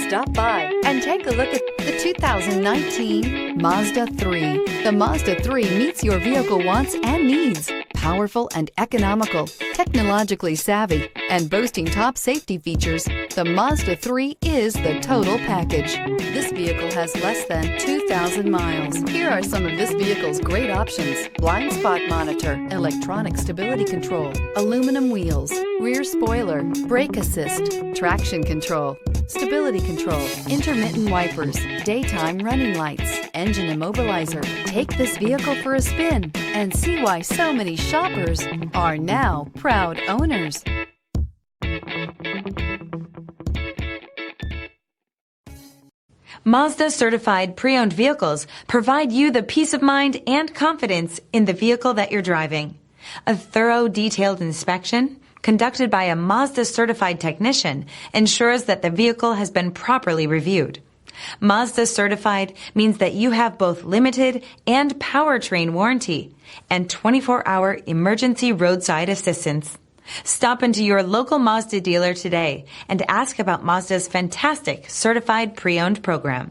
Stop by and take a look at the 2019 Mazda 3. The Mazda 3 meets your vehicle wants and needs. Powerful and economical, technologically savvy, and boasting top safety features, the Mazda 3 is the total package. This vehicle has less than 2,000 miles. Here are some of this vehicle's great options: blind spot monitor, electronic stability control, aluminum wheels, rear spoiler, brake assist, traction control, stability control, intermittent wipers, daytime running lights, engine immobilizer. Take this vehicle for a spin and see why so many shoppers are now proud owners. Mazda Certified Pre-Owned vehicles provide you the peace of mind and confidence in the vehicle that you're driving. A thorough, detailed inspection conducted by a Mazda Certified technician ensures that the vehicle has been properly reviewed. Mazda Certified means that you have both limited and Powertrain Warranty and 24-hour emergency roadside assistance. Stop into your local Mazda dealer today and ask about Mazda's fantastic Certified Pre-Owned program.